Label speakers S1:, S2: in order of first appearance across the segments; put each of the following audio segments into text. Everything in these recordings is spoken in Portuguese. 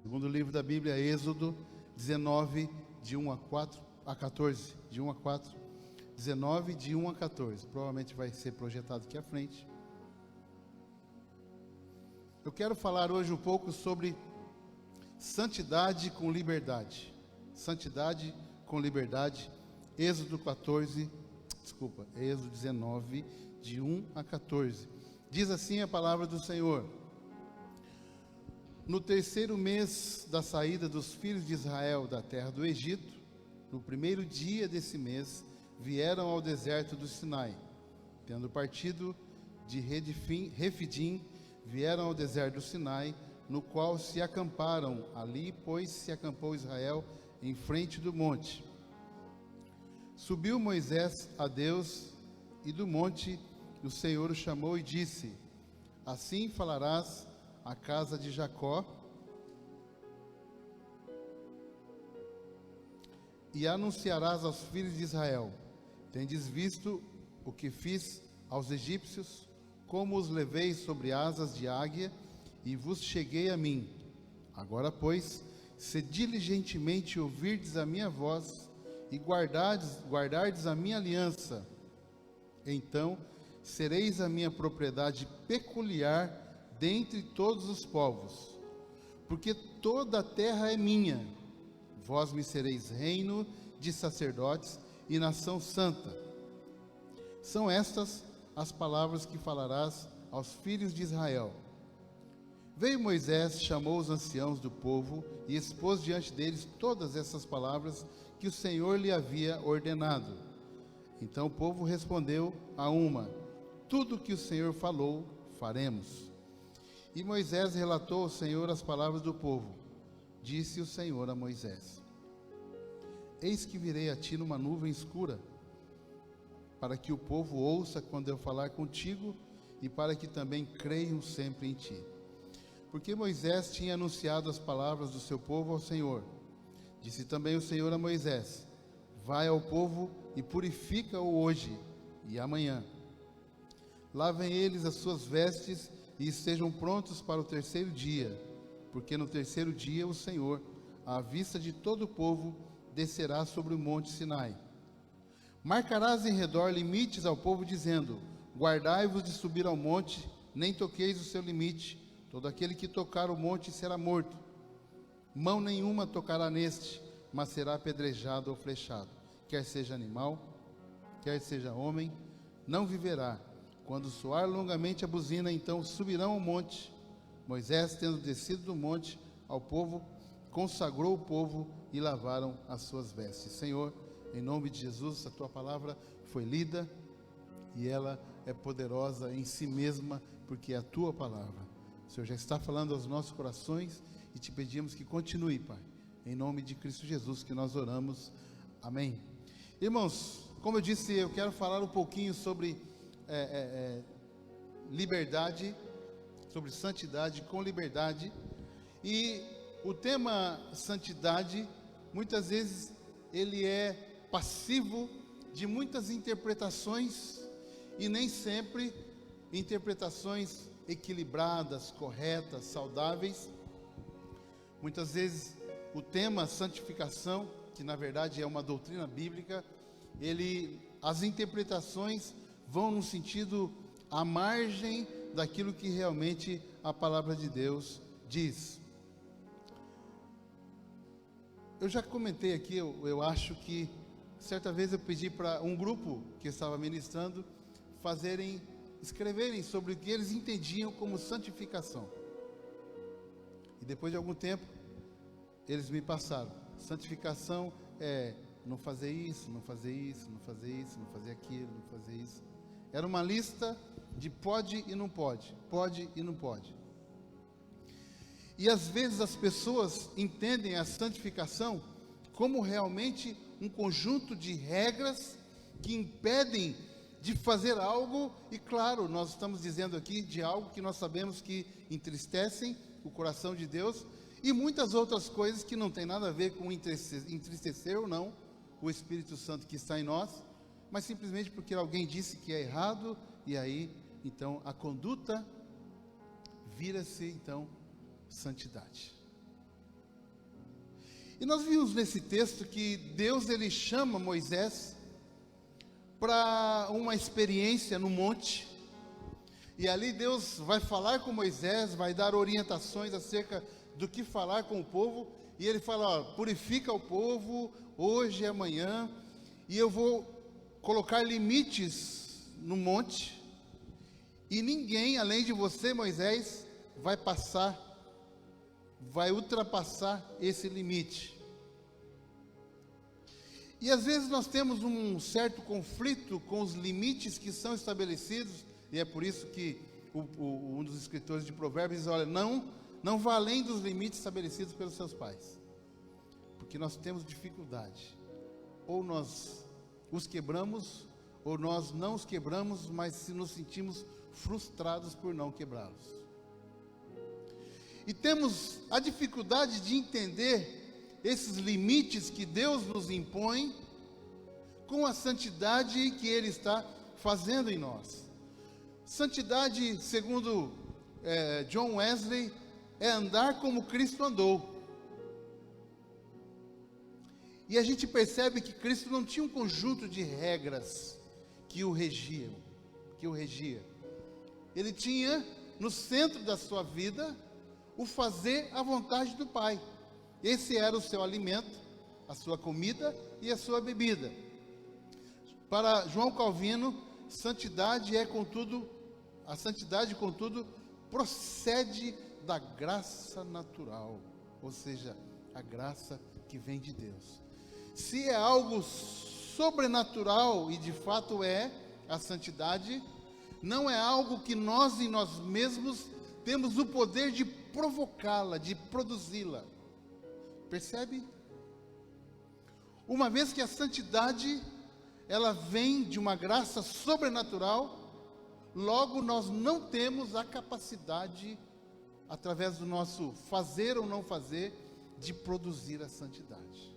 S1: Segundo livro da Bíblia, Êxodo 19, de 1 a 14. De 1 a 4. 19, de 1 a 14. Provavelmente vai ser projetado aqui à frente. Eu quero falar hoje um pouco sobre santidade com liberdade. Santidade com liberdade. Êxodo 19, de 1 a 14. Diz assim a palavra do Senhor: No terceiro mês da saída dos filhos de Israel da terra do Egito, no primeiro dia desse mês, vieram ao deserto do Sinai. Tendo partido de Refidim, vieram ao deserto do Sinai, no qual se acamparam. Ali, pois, se acampou Israel em frente do monte. Subiu Moisés a Deus, e do monte o Senhor o chamou e disse: Assim falarás à casa de Jacó, e anunciarás aos filhos de Israel: Tendes visto o que fiz aos egípcios, como os levei sobre asas de águia, e vos cheguei a mim. Agora, pois, se diligentemente ouvirdes a minha voz, e guardardes a minha aliança, então sereis a minha propriedade peculiar dentre todos os povos, porque toda a terra é minha. Vós me sereis reino de sacerdotes e nação santa. São estas as palavras que falarás aos filhos de Israel. Veio Moisés, chamou os anciãos do povo e expôs diante deles todas essas palavras que o Senhor lhe havia ordenado. Então o povo respondeu a uma: Tudo o que o Senhor falou, faremos. E Moisés relatou ao Senhor as palavras do povo. Disse o Senhor a Moisés: Eis que virei a ti numa nuvem escura, para que o povo ouça quando eu falar contigo, e para que também creiam sempre em ti. Porque Moisés tinha anunciado as palavras do seu povo ao Senhor. Disse também o Senhor a Moisés: Vai ao povo e purifica-o hoje e amanhã. Lavem eles as suas vestes e estejam prontos para o terceiro dia, porque no terceiro dia o Senhor, à vista de todo o povo, descerá sobre o monte Sinai. Marcarás em redor limites ao povo, dizendo: Guardai-vos de subir ao monte, nem toqueis o seu limite. Todo aquele que tocar o monte será morto. Mão nenhuma tocará neste, mas será apedrejado ou flechado. Quer seja animal, quer seja homem, não viverá. Quando soar longamente a buzina, então subirão ao monte. Moisés, tendo descido do monte ao povo, consagrou o povo e lavaram as suas vestes. Senhor, em nome de Jesus, a tua palavra foi lida e ela é poderosa em si mesma, porque é a tua palavra. O Senhor já está falando aos nossos corações e te pedimos que continue, Pai. Em nome de Cristo Jesus que nós oramos. Amém. Irmãos, como eu disse, eu quero falar um pouquinho sobre liberdade, sobre santidade com liberdade. E o tema santidade, muitas vezes, ele é passivo de muitas interpretações e nem sempre interpretações equilibradas, corretas, saudáveis. Muitas vezes o tema santificação, que na verdade é uma doutrina bíblica, as interpretações vão no sentido à margem daquilo que realmente a palavra de Deus diz. Eu já comentei aqui, eu acho que certa vez eu pedi para um grupo que estava ministrando escreverem sobre o que eles entendiam como santificação. E depois de algum tempo, eles me passaram: santificação é não fazer isso, não fazer isso, não fazer isso, não fazer aquilo, não fazer isso. Era uma lista de pode e não pode, pode e não pode. E às vezes as pessoas entendem a santificação como realmente um conjunto de regras que impedem de fazer algo, e claro, nós estamos dizendo aqui de algo que nós sabemos que entristecem o coração de Deus, e muitas outras coisas que não tem nada a ver com entristecer ou não o Espírito Santo que está em nós, mas simplesmente porque alguém disse que é errado, e aí, então, a conduta vira-se, então, santidade. E nós vimos nesse texto que Deus ele chama Moisés para uma experiência no monte. E ali Deus vai falar com Moisés, vai dar orientações acerca do que falar com o povo. E ele fala, ó, purifica o povo hoje e amanhã, e eu vou colocar limites no monte, e ninguém além de você, Moisés, vai ultrapassar esse limite. E às vezes nós temos um certo conflito com os limites que são estabelecidos, e é por isso que um dos escritores de Provérbios diz, olha, não vá além dos limites estabelecidos pelos seus pais, porque nós temos dificuldade, ou nós os quebramos, ou nós não os quebramos, mas se nos sentimos frustrados por não quebrá-los. E temos a dificuldade de entender esses limites que Deus nos impõe com a santidade que Ele está fazendo em nós. Santidade, segundo John Wesley, é andar como Cristo andou. E a gente percebe que Cristo não tinha um conjunto de regras que o regia. Ele tinha no centro da sua vida o fazer a vontade do Pai. Esse era o seu alimento, a sua comida e a sua bebida. Para João Calvino, a santidade, contudo, procede da graça natural, ou seja, a graça que vem de Deus. Se é algo sobrenatural, e de fato é, a santidade, não é algo que nós em nós mesmos temos o poder de provocá-la, de produzi-la. Percebe? Uma vez que a santidade, ela vem de uma graça sobrenatural, logo nós não temos a capacidade, através do nosso fazer ou não fazer, de produzir a santidade.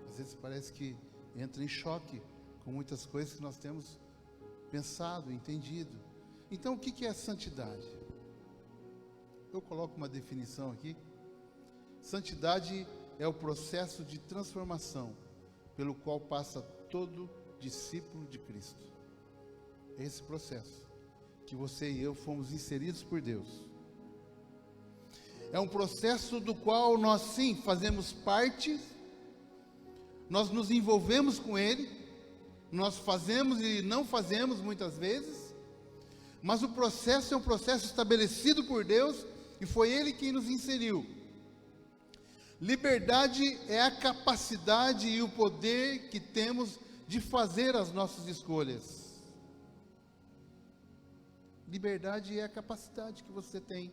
S1: Às vezes parece que entra em choque com muitas coisas que nós temos pensado, entendido. Então o que é a santidade? Eu coloco uma definição aqui. Santidade é o processo de transformação pelo qual passa todo discípulo de Cristo. É esse processo que você e eu fomos inseridos por Deus. É um processo do qual nós sim fazemos parte, nós nos envolvemos com Ele, nós fazemos e não fazemos muitas vezes, mas o processo é um processo estabelecido por Deus e foi Ele quem nos inseriu. Liberdade é a capacidade e o poder que temos de fazer as nossas escolhas. Liberdade é a capacidade que você tem.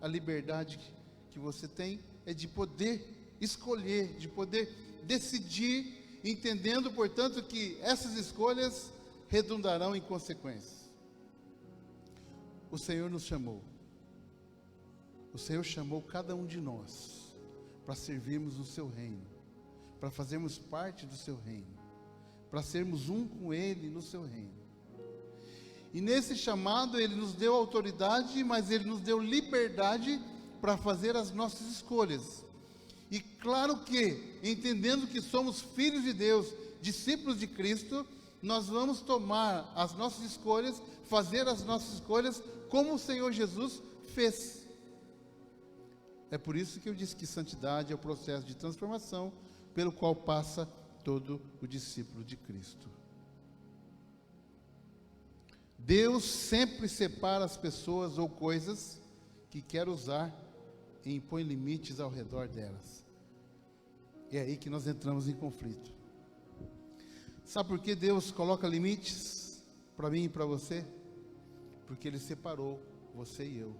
S1: A liberdade que você tem é de poder escolher, de poder decidir, entendendo, portanto, que essas escolhas redundarão em consequências. O Senhor nos chamou. O Senhor chamou cada um de nós para servirmos o seu reino, para fazermos parte do seu reino, para sermos um com Ele no seu reino. E nesse chamado Ele nos deu autoridade, mas Ele nos deu liberdade para fazer as nossas escolhas. E claro que, entendendo que somos filhos de Deus, discípulos de Cristo, nós vamos tomar as nossas escolhas, fazer as nossas escolhas como o Senhor Jesus fez. É por isso que eu disse que santidade é o processo de transformação pelo qual passa todo o discípulo de Cristo. Deus sempre separa as pessoas ou coisas que quer usar e impõe limites ao redor delas. É aí que nós entramos em conflito. Sabe por que Deus coloca limites para mim e para você? Porque Ele separou você e eu.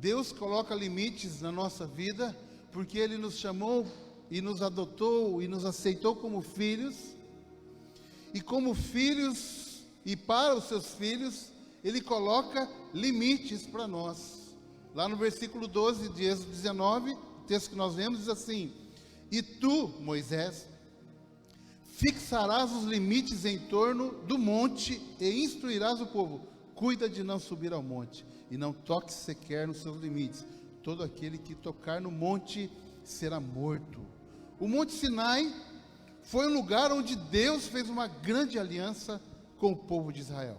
S1: Deus coloca limites na nossa vida porque Ele nos chamou e nos adotou e nos aceitou como filhos. E como filhos e para os seus filhos, Ele coloca limites para nós. Lá no versículo 12 de Êxodo 19, o texto que nós vemos diz assim: E tu, Moisés, fixarás os limites em torno do monte e instruirás o povo. Cuida de não subir ao monte e não toques sequer nos seus limites. todo aquele que tocar no monte será morto. O Monte Sinai foi um lugar onde Deus fez uma grande aliança com o povo de Israel.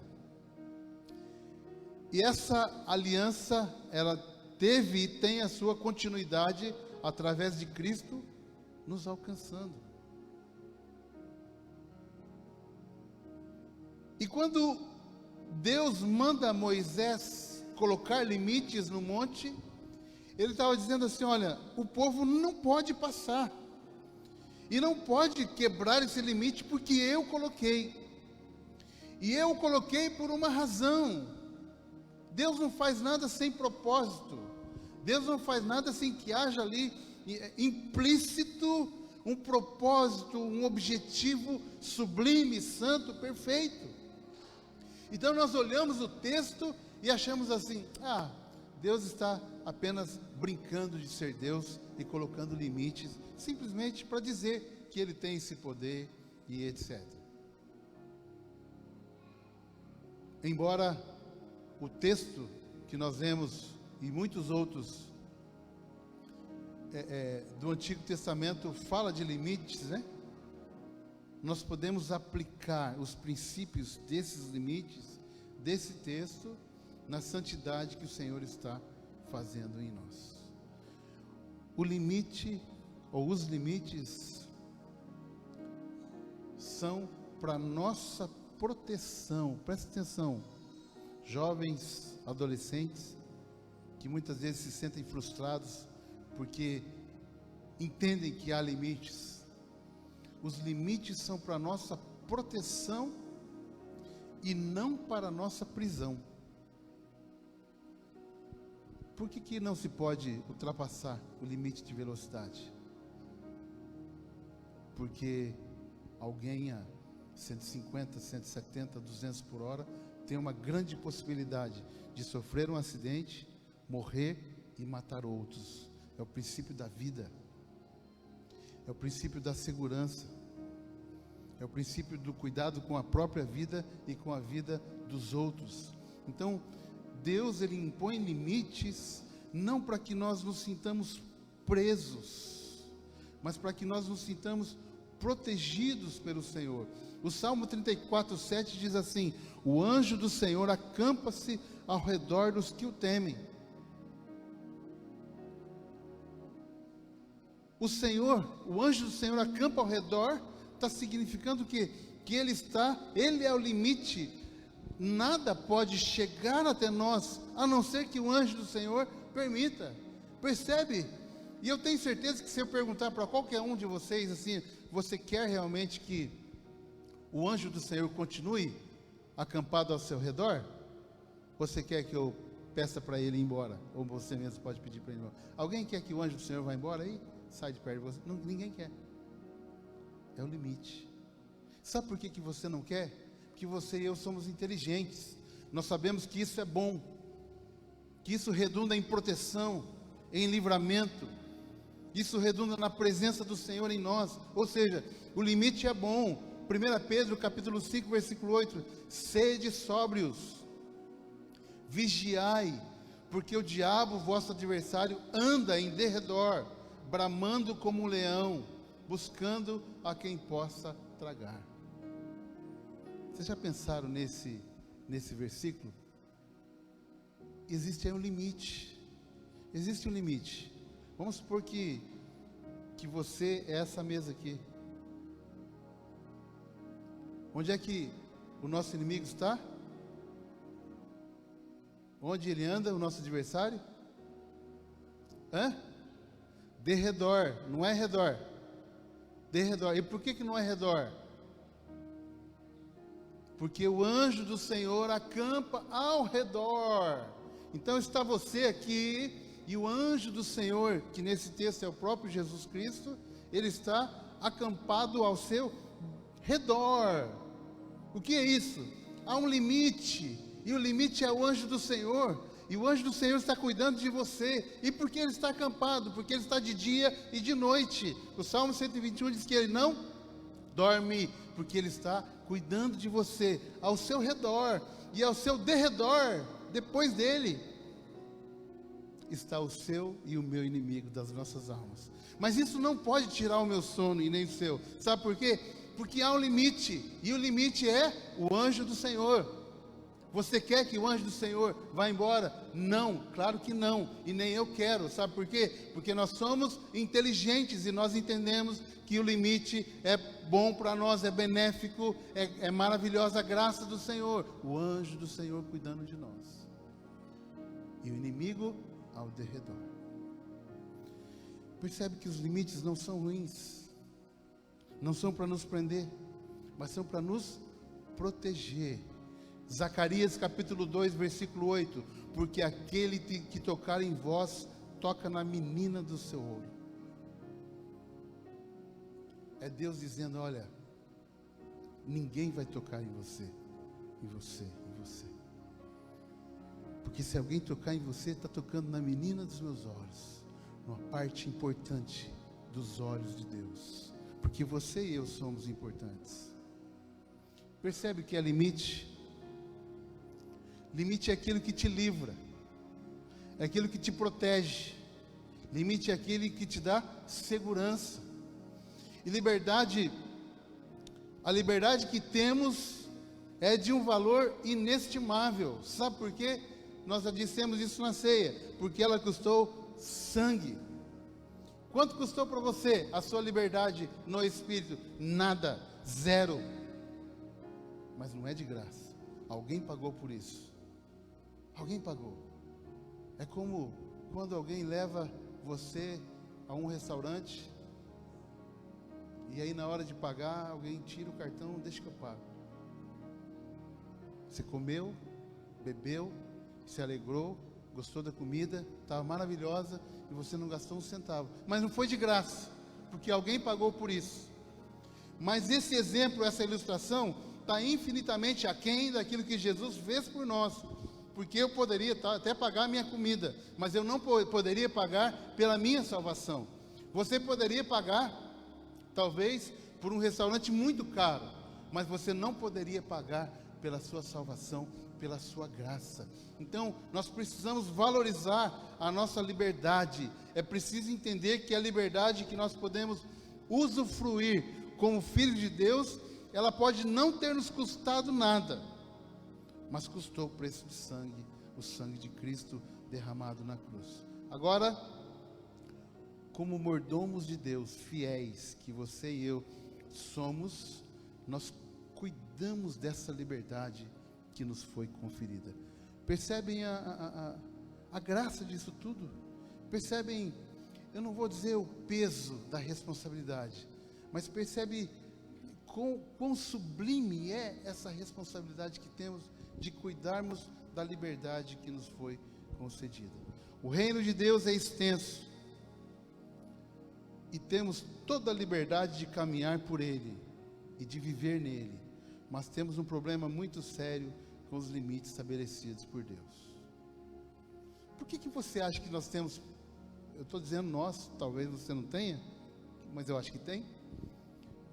S1: E essa aliança, ela teve e tem a sua continuidade através de Cristo nos alcançando. E quando Deus manda Moisés colocar limites no monte, ele estava dizendo assim: olha, o povo não pode passar, e não pode quebrar esse limite, porque eu coloquei, e eu coloquei por uma razão. Deus não faz nada sem propósito, Deus não faz nada sem que haja ali implícito um propósito, um objetivo sublime, santo, perfeito. Então nós olhamos o texto e achamos assim: Deus está apenas brincando de ser Deus e colocando limites, simplesmente para dizer que Ele tem esse poder e etc. Embora o texto que nós vemos e muitos outros do Antigo Testamento fala de limites, né? Nós podemos aplicar os princípios desses limites, desse texto, na santidade que o Senhor está fazendo em nós. O limite, ou os limites, são para nossa proteção. Presta atenção, jovens, adolescentes, que muitas vezes se sentem frustrados, porque entendem que há limites. Os limites são para nossa proteção e não para nossa prisão. Por que não se pode ultrapassar o limite de velocidade? Porque alguém a 150, 170, 200 por hora tem uma grande possibilidade de sofrer um acidente, morrer e matar outros. É o princípio da vida, é o princípio da segurança, é o princípio do cuidado com a própria vida e com a vida dos outros. Então, Deus, Ele impõe limites, não para que nós nos sintamos presos, mas para que nós nos sintamos protegidos pelo Senhor. O Salmo 34:7 diz assim: o anjo do Senhor acampa-se ao redor dos que o temem. O anjo do Senhor acampa ao redor, está significando que Ele é o limite. Nada pode chegar até nós, a não ser que o anjo do Senhor permita. Percebe? E eu tenho certeza que se eu perguntar para qualquer um de vocês assim: você quer realmente que o anjo do Senhor continue acampado ao seu redor? Você quer que eu peça para ele ir embora? Ou você mesmo pode pedir para ele ir embora? Alguém quer que o anjo do Senhor vá embora aí? Sai de perto de você? Não, ninguém quer. É o limite. Sabe por que você não quer? Porque você e eu somos inteligentes. Nós sabemos que isso é bom, que isso redunda em proteção, em livramento. Isso redunda na presença do Senhor em nós. Ou seja, o limite é bom. 1 Pedro capítulo 5, versículo 8: sede sóbrios, vigiai, porque o diabo, vosso adversário, anda em derredor, bramando como um leão, buscando a quem possa tragar. Vocês já pensaram nesse versículo? Existe aí um limite. Existe um limite. Vamos supor que você é essa mesa aqui. Onde é que o nosso inimigo está? Onde ele anda, o nosso adversário? Derredor, não é redor. Derredor. E por que não é redor? Porque o anjo do Senhor acampa ao redor. Então está você aqui, e o anjo do Senhor, que nesse texto é o próprio Jesus Cristo, ele está acampado ao seu redor. O que é isso? Há um limite, e o limite é o anjo do Senhor, e o anjo do Senhor está cuidando de você. E por que ele está acampado? Porque ele está de dia e de noite. O Salmo 121 diz que ele não dorme, porque ele está cuidando de você, ao seu redor, e ao seu derredor, depois dele. está o seu e o meu inimigo das nossas almas. Mas isso não pode tirar o meu sono e nem o seu. Sabe por quê? Porque há um limite, e o limite é o anjo do Senhor. Você quer que o anjo do Senhor vá embora? Não, claro que não, e nem eu quero. Sabe por quê? Porque nós somos inteligentes e nós entendemos que o limite é bom para nós, é benéfico, é maravilhosa a graça do Senhor, o anjo do Senhor cuidando de nós, e o inimigo ao derredor. Percebe que os limites não são ruins, não são para nos prender, mas são para nos proteger. Zacarias capítulo 2, versículo 8, porque aquele que tocar em vós, toca na menina do seu olho. É Deus dizendo, olha, ninguém vai tocar em você, em você, em você. Porque se alguém tocar em você, está tocando na menina dos meus olhos, uma parte importante dos olhos de Deus. Porque você e eu somos importantes. Percebe que é limite? Limite é aquilo que te livra, é aquilo que te protege. Limite é aquele que te dá segurança. E liberdade, a liberdade que temos é de um valor inestimável. Sabe por quê? Nós já dissemos isso na ceia, porque ela custou sangue. Quanto custou para você a sua liberdade no Espírito? Nada, zero. Mas não é de graça, alguém pagou por isso. Alguém pagou. É como quando alguém leva você a um restaurante, e aí na hora de pagar, alguém tira o cartão, deixa que eu pago. Você comeu, bebeu, se alegrou, gostou da comida, estava maravilhosa, e você não gastou um centavo. Mas não foi de graça, porque alguém pagou por isso. Mas esse exemplo, essa ilustração, está infinitamente aquém daquilo que Jesus fez por nós. Porque eu poderia até pagar a minha comida, mas eu não poderia pagar pela minha salvação. Você poderia pagar, talvez, por um restaurante muito caro, mas você não poderia pagar pela sua salvação, pela sua graça. Então, nós precisamos valorizar a nossa liberdade. É preciso entender que a liberdade que nós podemos usufruir como filhos de Deus, ela pode não ter nos custado nada, mas custou o preço de sangue, o sangue de Cristo derramado na cruz. Agora, como mordomos de Deus, fiéis, que você e eu somos, nós cuidamos dessa liberdade que nos foi conferida. Percebem a graça disso tudo? Percebem, eu não vou dizer o peso da responsabilidade, mas percebe quão sublime é essa responsabilidade que temos de cuidarmos da liberdade que nos foi concedida. O reino de Deus é extenso e temos toda a liberdade de caminhar por ele e de viver nele, mas temos um problema muito sério com os limites estabelecidos por Deus. Por que você acha que nós temos, eu estou dizendo nós, talvez você não tenha, mas eu acho que tem.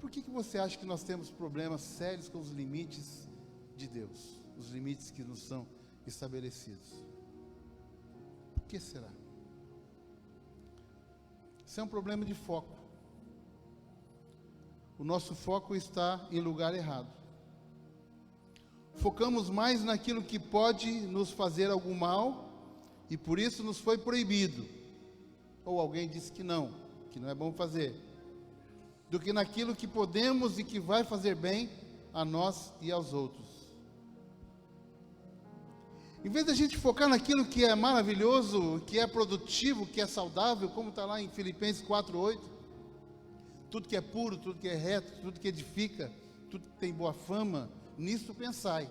S1: Por que você acha que nós temos problemas sérios com os limites de Deus? Os limites que nos são estabelecidos. Por que será? Isso é um problema de foco. O nosso foco está em lugar errado. Focamos mais naquilo que pode nos fazer algum mal, e por isso nos foi proibido. Ou alguém disse que não é bom fazer, do que naquilo que podemos e que vai fazer bem a nós e aos outros. Em vez da gente focar naquilo que é maravilhoso, que é produtivo, que é saudável, como está lá em Filipenses 4:8, tudo que é puro, tudo que é reto, tudo que edifica, tudo que tem boa fama, nisso pensai.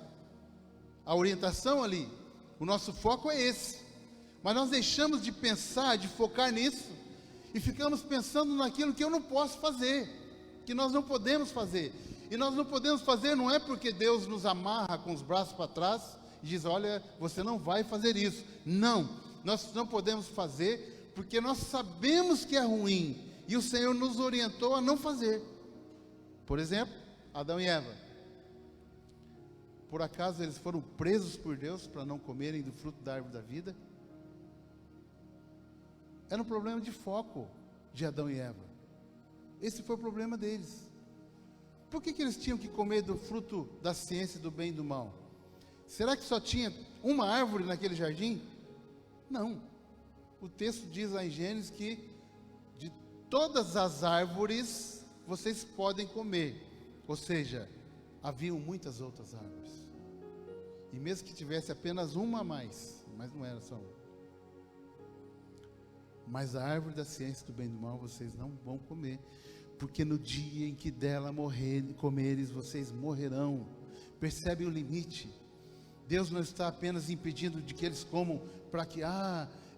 S1: A orientação ali, o nosso foco é esse, mas nós deixamos de pensar, de focar nisso, e ficamos pensando naquilo que eu não posso fazer, que nós não podemos fazer. E nós não podemos fazer, não é porque Deus nos amarra com os braços para trás e diz, olha, você não vai fazer isso. Não, nós não podemos fazer porque nós sabemos que é ruim e o Senhor nos orientou a não fazer. Por exemplo, Adão e Eva. Por acaso eles foram presos por Deus para não comerem do fruto da árvore da vida? Era um problema de foco de Adão e Eva. Esse foi o problema deles. Por que eles tinham que comer do fruto da ciência do bem e do mal? Será que só tinha uma árvore naquele jardim? Não. O texto diz lá em Gênesis que de todas as árvores vocês podem comer. Ou seja, haviam muitas outras árvores. E mesmo que tivesse apenas uma a mais, mas não era só uma. Mas a árvore da ciência do bem e do mal vocês não vão comer, porque no dia em que dela comeres, vocês morrerão. Percebe o limite? Deus não está apenas impedindo de que eles comam para que,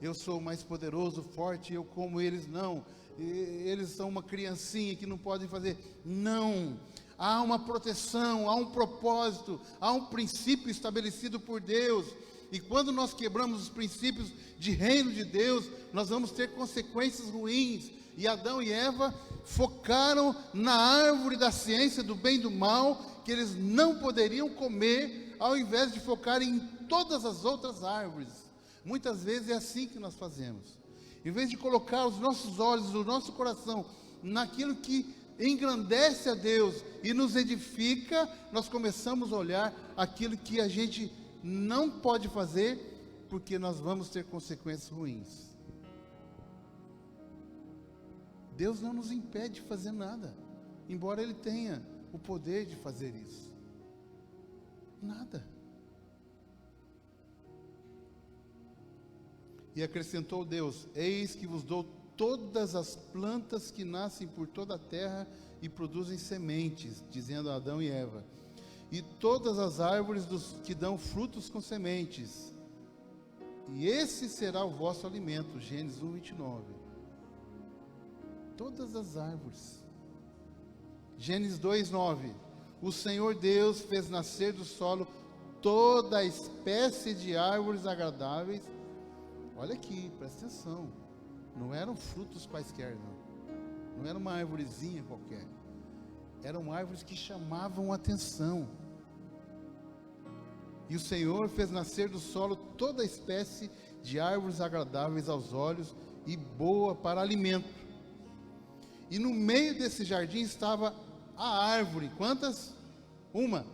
S1: eu sou mais poderoso, forte, eu como eles. Não, eles são uma criancinha que não podem fazer. Não, há uma proteção, há um propósito, há um princípio estabelecido por Deus. E quando nós quebramos os princípios de reino de Deus, nós vamos ter consequências ruins. E Adão e Eva focaram na árvore da ciência do bem e do mal, que eles não poderiam comer, ao invés de focarem em todas as outras árvores. Muitas vezes é assim que nós fazemos. Em vez de colocar os nossos olhos, o nosso coração, naquilo que engrandece a Deus e nos edifica, nós começamos a olhar aquilo que a gente não pode fazer, porque nós vamos ter consequências ruins. Deus não nos impede de fazer nada, embora Ele tenha o poder de fazer isso. Nada. E acrescentou Deus: eis que vos dou todas as plantas que nascem por toda a terra e produzem sementes, dizendo a Adão e Eva, e todas as árvores que dão frutos com sementes, e esse será o vosso alimento. Gênesis 1:29. Todas as árvores. Gênesis 2:9. O Senhor Deus fez nascer do solo toda a espécie de árvores agradáveis. Olha aqui, presta atenção. Não eram frutos quaisquer, não. Não era uma árvorezinha qualquer. Eram árvores que chamavam atenção. E o Senhor fez nascer do solo toda a espécie de árvores agradáveis aos olhos e boa para alimento. E no meio desse jardim estava a árvore. Quantas? Uma.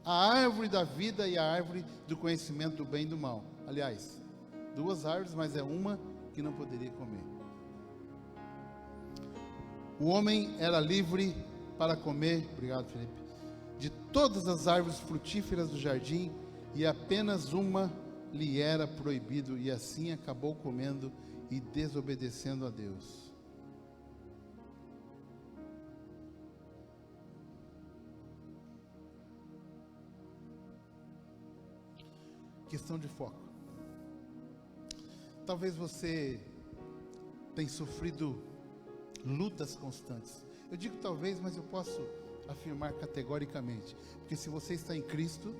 S1: A árvore da vida e a árvore do conhecimento do bem e do mal. Aliás, duas árvores, mas é uma que não poderia comer. O homem era livre para comer, obrigado Felipe, de todas as árvores frutíferas do jardim, e apenas uma lhe era proibido, e assim acabou comendo e desobedecendo a Deus. Questão de foco. Talvez você tenha sofrido lutas constantes. Eu digo talvez, mas eu posso afirmar categoricamente, porque se você está em Cristo,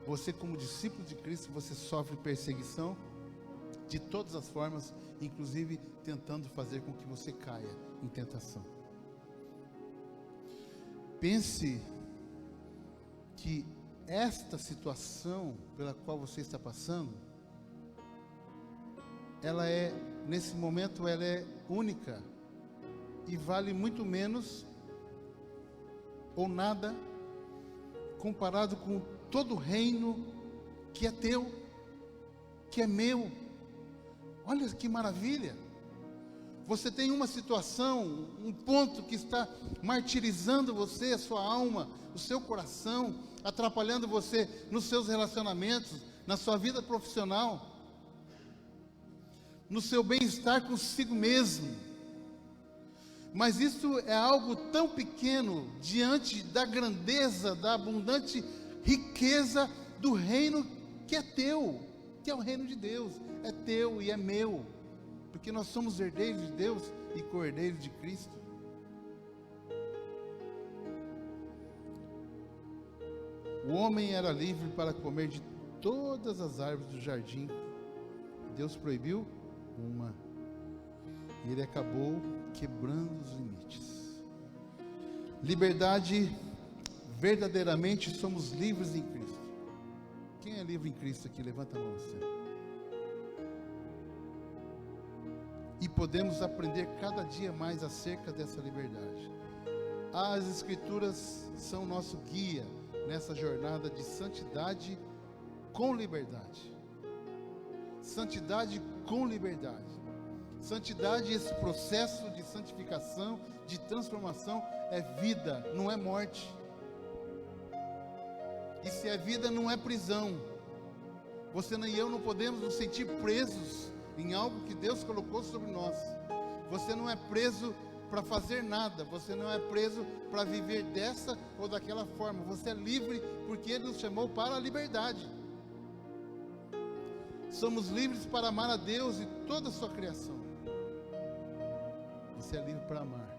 S1: você como discípulo de Cristo, você sofre perseguição de todas as formas, inclusive tentando fazer com que você caia em tentação. Pense que esta situação pela qual você está passando, ela é, nesse momento, ela é única e vale muito menos ou nada comparado com todo o reino que é teu, que é meu. Olha que maravilha! Você tem uma situação, um ponto que está martirizando você, a sua alma, o seu coração, atrapalhando você nos seus relacionamentos, na sua vida profissional, no seu bem-estar consigo mesmo. Mas isso é algo tão pequeno diante da grandeza, da abundante riqueza do reino que é teu, que é o reino de Deus. É teu e é meu, porque nós somos herdeiros de Deus e co-herdeiros de Cristo. O homem era livre para comer de todas as árvores do jardim. Deus proibiu uma. E ele acabou quebrando os limites. Liberdade, verdadeiramente somos livres em Cristo. Quem é livre em Cristo aqui? Levanta a mão, Senhor. e podemos aprender cada dia mais acerca dessa liberdade. As Escrituras são nosso guia nessa jornada de santidade com liberdade. Santidade com liberdade. Santidade, esse processo de santificação, de transformação, é vida, não é morte. E se é vida, não é prisão. Você nem eu não podemos nos sentir presos em algo que Deus colocou sobre nós. Você não é preso para fazer nada. Você não é preso para viver dessa ou daquela forma. Você é livre porque Ele nos chamou para a liberdade. Somos livres para amar a Deus e toda a sua criação. Você é livre para amar.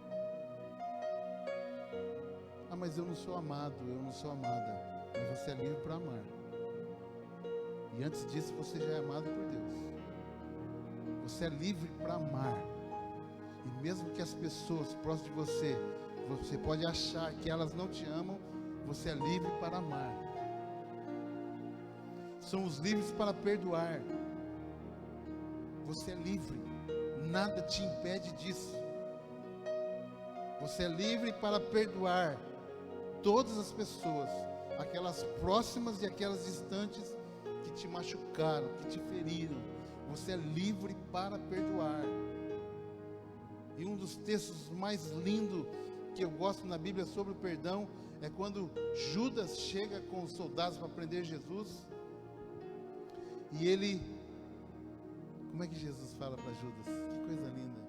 S1: Ah, mas eu não sou amado, eu não sou amada. Mas você é livre para amar. E antes disso você já é amado por Deus. Você é livre para amar. E mesmo que as pessoas próximas de você, você pode achar que elas não te amam, você é livre para amar. Somos livres para perdoar. Você é livre. Nada te impede disso. Você é livre para perdoar todas as pessoas, aquelas próximas e aquelas distantes que te machucaram, que te feriram. Você é livre para perdoar. E um dos textos mais lindos que eu gosto na Bíblia sobre o perdão é quando Judas chega com os soldados para prender Jesus. E ele, como é que Jesus fala para Judas? Que coisa linda.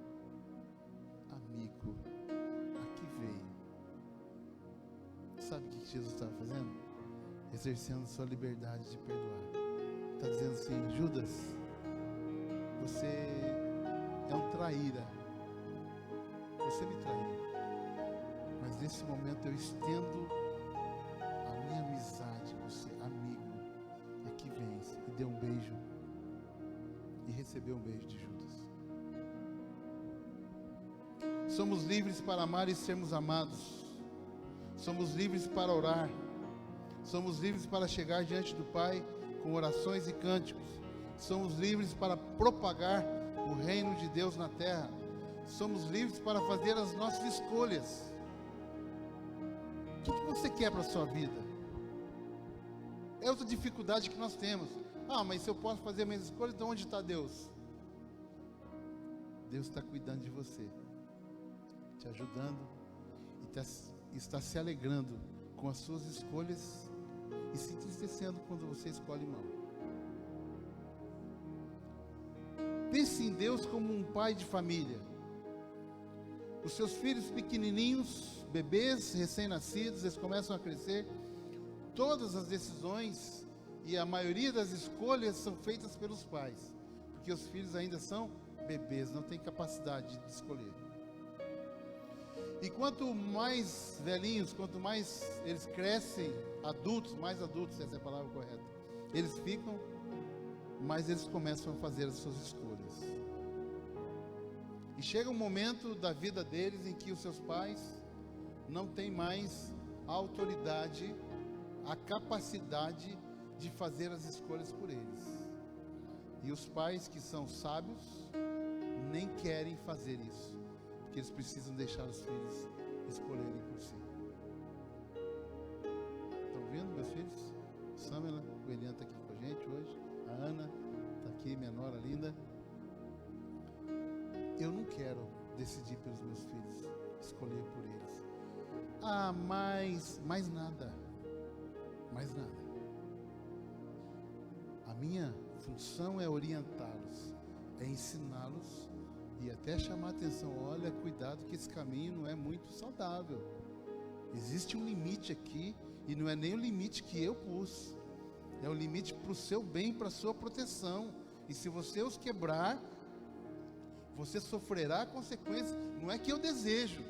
S1: Amigo, aqui veio. Sabe o que Jesus estava fazendo? Exercendo sua liberdade de perdoar. Está dizendo assim: Judas, você é um traíra. Você me traiu. Mas nesse momento eu estendo a minha amizade com você, amigo. Aqui vens. E deu um beijo. E recebeu um beijo de Judas. Somos livres para amar e sermos amados. Somos livres para orar. Somos livres para chegar diante do Pai com orações e cânticos. Somos livres para propagar o reino de Deus na terra. Somos livres para fazer as nossas escolhas. O que você quer para a sua vida? É outra dificuldade que nós temos. Ah, mas se eu posso fazer minhas escolhas, então onde está Deus? Deus está cuidando de você, te ajudando e está se alegrando com as suas escolhas e se entristecendo quando você escolhe mal. Pense em Deus como um pai de família. Os seus filhos pequenininhos, bebês recém-nascidos, eles começam a crescer. Todas as decisões e a maioria das escolhas são feitas pelos pais, porque os filhos ainda são bebês, não têm capacidade de escolher. E quanto mais velhinhos, quanto mais eles crescem, adultos, mais adultos, essa é a palavra correta, eles ficam, mais eles começam a fazer as suas escolhas. E chega um momento da vida deles em que os seus pais não têm mais a autoridade, a capacidade de fazer as escolhas por eles. E os pais que são sábios nem querem fazer isso, porque eles precisam deixar os filhos escolherem por si. Estão vendo, meus filhos? Samela, o Elian está aqui com a gente hoje. A Ana está aqui, minha nora linda. Eu não quero decidir pelos meus filhos, escolher por eles. Ah, mais nada. Mais nada. A minha função é orientá-los, é ensiná-los e até chamar a atenção. Olha, cuidado que esse caminho não é muito saudável. Existe um limite aqui e não é nem o limite que eu pus. É o limite para o seu bem, para a sua proteção. E se você os quebrar, você sofrerá consequências. Não é que eu desejo,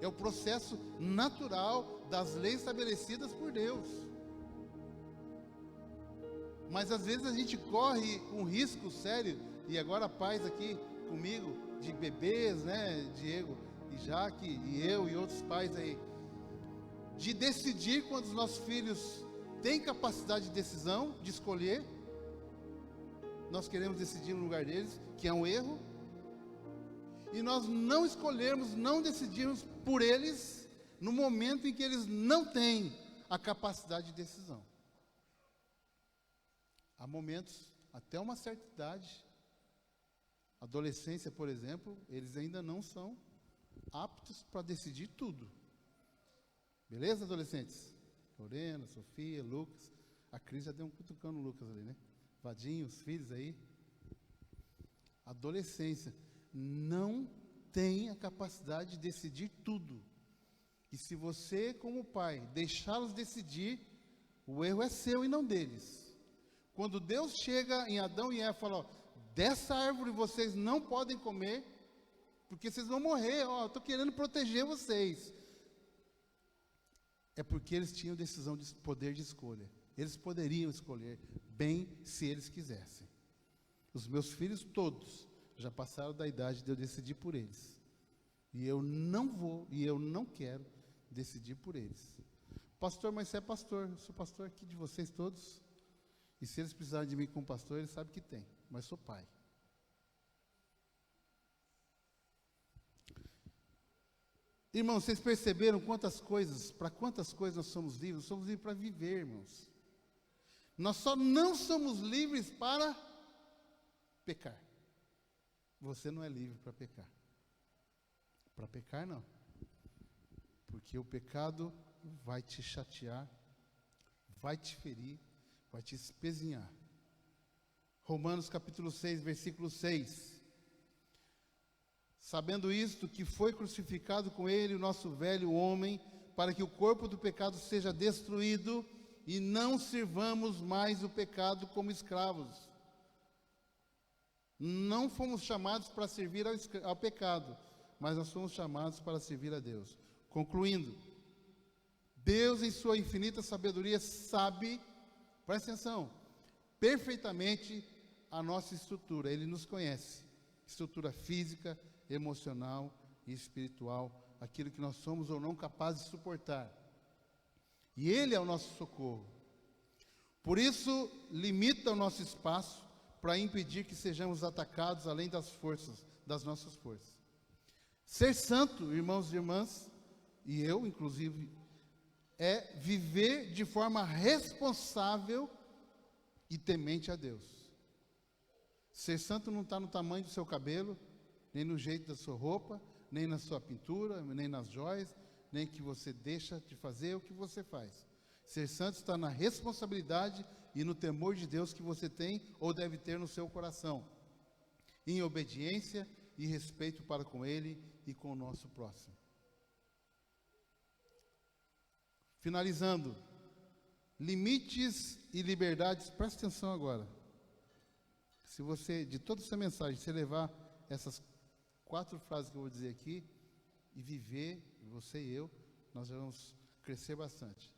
S1: é o processo natural das leis estabelecidas por Deus. Mas às vezes a gente corre um risco sério, e agora pais aqui comigo, de bebês, né, Diego e Jaque, e eu e outros pais aí, de decidir quando os nossos filhos têm capacidade de decisão, de escolher. Nós queremos decidir no lugar deles, que é um erro. e nós não escolhermos, não decidirmos por eles, no momento em que eles não têm a capacidade de decisão. Há momentos, até uma certa idade, adolescência, por exemplo, eles ainda não são aptos para decidir tudo. Beleza, adolescentes? Lorena, Sofia, Lucas. A Cris já deu um cutucão no Lucas ali, né? Vadinho, os filhos aí. Adolescência não tem a capacidade de decidir tudo. E se você, como pai, deixá-los decidir, o erro é seu e não deles. Quando Deus chega em Adão e Eva e fala, ó, dessa árvore vocês não podem comer, porque vocês vão morrer, ó, eu estou querendo proteger vocês. É porque eles tinham decisão de poder de escolha. Eles poderiam escolher bem se eles quisessem. Os meus filhos todos já passaram da idade de eu decidir por eles. E eu não vou, e eu não quero decidir por eles. Pastor, mas você é pastor, eu sou pastor aqui de vocês todos. E se eles precisarem de mim como pastor, eles sabem que tem, mas sou pai. Irmãos, vocês perceberam para quantas coisas nós somos livres? Nós somos livres para viver, irmãos. Nós só não somos livres para pecar. Você não é livre para pecar. Para pecar, não. Porque o pecado vai te chatear, vai te ferir, vai te espezinhar. Romanos capítulo 6, versículo 6. Sabendo isto, que foi crucificado com ele o nosso velho homem, para que o corpo do pecado seja destruído, e não sirvamos mais o pecado como escravos. Não fomos chamados para servir ao pecado, mas nós fomos chamados para servir a Deus. Concluindo, Deus em sua infinita sabedoria sabe, presta atenção, perfeitamente a nossa estrutura. Ele nos conhece, estrutura física, emocional e espiritual, aquilo que nós somos ou não capazes de suportar. E Ele é o nosso socorro. Por isso, limita o nosso espaço para impedir que sejamos atacados além das nossas forças. Ser santo, irmãos e irmãs, e eu, inclusive, é viver de forma responsável e temente a Deus. Ser santo não está no tamanho do seu cabelo, nem no jeito da sua roupa, nem na sua pintura, nem nas joias, nem que você deixa de fazer o que você faz. Ser santo está na responsabilidade e no temor de Deus que você tem ou deve ter no seu coração, em obediência e respeito para com Ele e com o nosso próximo. Finalizando, limites e liberdades, presta atenção agora. Se você, de toda essa mensagem, você levar essas 4 frases que eu vou dizer aqui e viver, você e eu, nós vamos crescer bastante.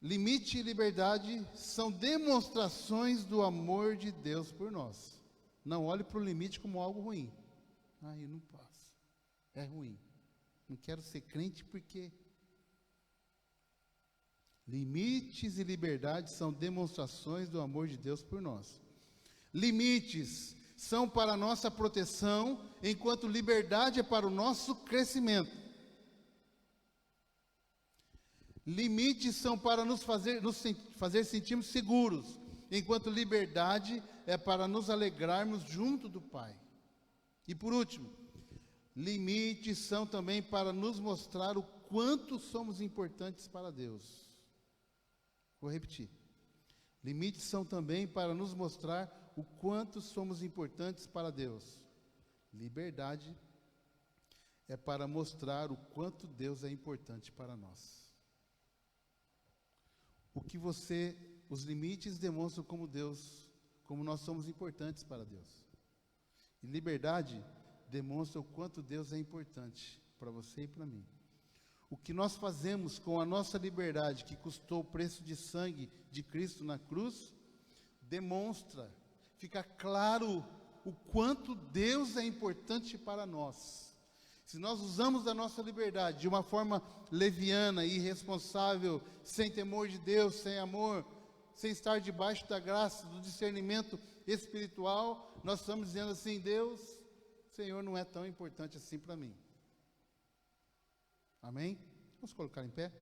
S1: Limite e liberdade são demonstrações do amor de Deus por nós. Não olhe para o limite como algo ruim. Eu não posso. É ruim. Não quero ser crente porque... Limites e liberdades são demonstrações do amor de Deus por nós. Limites são para a nossa proteção, enquanto liberdade é para o nosso crescimento. Limites são para nos fazer sentirmos seguros, enquanto liberdade é para nos alegrarmos junto do Pai. E por último, limites são também para nos mostrar o quanto somos importantes para Deus. Vou repetir. Limites são também para nos mostrar o quanto somos importantes para Deus. Liberdade é para mostrar o quanto Deus é importante para nós. Os limites demonstram como nós somos importantes para Deus. E liberdade demonstra o quanto Deus é importante para você e para mim. O que nós fazemos com a nossa liberdade, que custou o preço de sangue de Cristo na cruz, demonstra, fica claro o quanto Deus é importante para nós. Se nós usamos a nossa liberdade de uma forma leviana, irresponsável, sem temor de Deus, sem amor, sem estar debaixo da graça, do discernimento espiritual, nós estamos dizendo assim: Deus, Senhor não é tão importante assim para mim. Amém? Vamos colocar em pé?